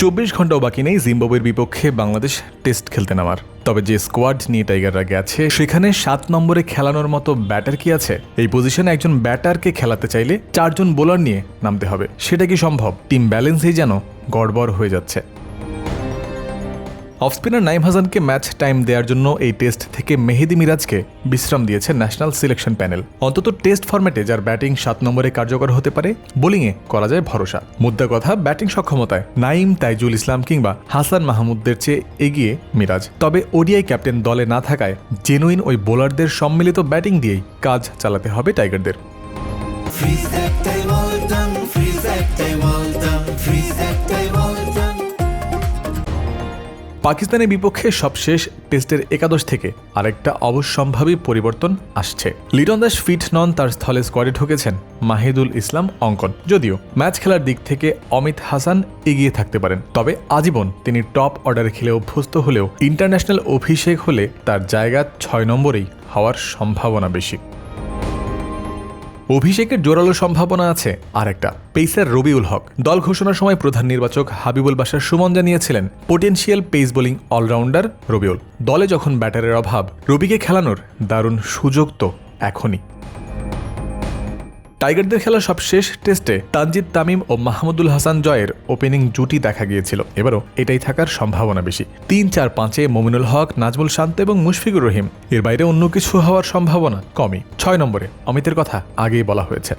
24 ঘন্টাও বাকি নেই জিম্বাবুয়ের বিপক্ষে বাংলাদেশ টেস্ট খেলতে নামার। তবে যে স্কোয়াড নিয়ে টাইগাররা গেছে সেখানে 7 নম্বরে খেলানোর মতো ব্যাটার কি আছে? এই পজিশনে একজন ব্যাটারকে খেলাতে চাইলে 4 জন বোলার নিয়ে নামতে হবে। সেটা কি সম্ভব? টিম ব্যালেন্সই যেন গড়বড় হয়ে যাচ্ছে। অফ স্পিনার নাইম হাসানকে ম্যাচ টাইম দেওয়ার জন্য এই টেস্ট থেকে মেহেদী মিরাজকে বিশ্রাম দিয়েছে ন্যাশনাল সিলেকশন প্যানেল। অন্তত টেস্ট ফরম্যাটে যার ব্যাটিং 7 নম্বরে কার্যকর হতে পারে, বোলিংয়ে করা যায় ভরসা। মুদ্রা কথা, ব্যাটিং সক্ষমতায় নাইম, তাইজুল ইসলাম কিংবা হাসান মাহমুদদের চেয়ে এগিয়ে মিরাজ। তবে ওডিআই ক্যাপ্টেন দলে না থাকায় জেনুইন ওই বোলারদের সম্মিলিত ব্যাটিং দিয়েই কাজ চালাতে হবে টাইগারদের। পাকিস্তানের বিপক্ষে সবশেষ টেস্টের একাদশ থেকে আরেকটা অবশ্যম্ভাবী পরিবর্তন আসছে। লিটন দাস ফিট নন, তার স্থলে স্কোয়াডে ঢুকেছেন মাহিদুল ইসলাম অঙ্কন। যদিও ম্যাচ খেলার দিক থেকে অমিত হাসান এগিয়ে থাকতে পারেন, তবে আজীবন তিনি টপ অর্ডারে খেলে অভ্যস্ত হলেও ইন্টারন্যাশনাল অভিষেক হলে তার জায়গা 6 নম্বরেই হওয়ার সম্ভাবনা বেশি। অভিষেকের জোরালো সম্ভাবনা আছে আরেকটা, পেসার রবিউল হক। দল ঘোষণার সময় প্রধান নির্বাচক হাবিবুল বাশার সুমন জানিয়েছিলেন potential pace bowling allrounder Rabiul. দলে যখন ব্যাটারের অভাব, রবিকে খেলানোর দারুণ সুযোগ তো এখনই। টাইগারদের খেলা সবশেষ টেস্টে তানজিদ তামিম ও মাহমুদুল হাসান জয়ের ওপেনিং জুটি দেখা গিয়েছিল। এবারও এটাই থাকার সম্ভাবনা বেশি। 3-4-5-এ মমিনুল হক, নাজমুল শান্ত এবং মুশফিকুর রহিম। এর বাইরে অন্য কিছু হওয়ার সম্ভাবনা কমই। 6 নম্বরে অমিতের কথা আগেই বলা হয়েছে।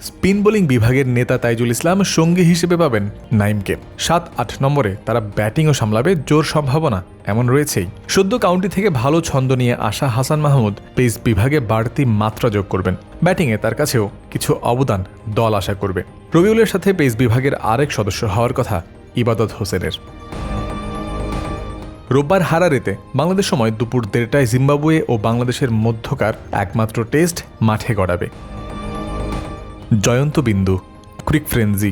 স্পিন বোলিং বিভাগের নেতা তাইজুল ইসলাম সঙ্গী হিসেবে পাবেন নাইমকে। 7-8 নম্বরে তারা ব্যাটিংও সামলাবে, জোর সম্ভাবনা এমন রয়েছেই। সদ্য কাউন্টি থেকে ভালো ছন্দ নিয়ে আসা হাসান মাহমুদ পেস বিভাগে বাড়তি মাত্রা যোগ করবেন। ব্যাটিংয়ে তার কাছেও কিছু অবদান দল আশা করবে। রবিউলের সাথে পেস বিভাগের আরেক সদস্য হওয়ার কথা ইবাদত হোসেনের। রোববার হারারেতে বাংলাদেশ সময় দুপুর 1:30টায় জিম্বাবুয়ে ও বাংলাদেশের মধ্যকার একমাত্র টেস্ট মাঠে গড়াবে। জয়ন্ত বিন্দু, ক্রিক ফ্রেন্সি।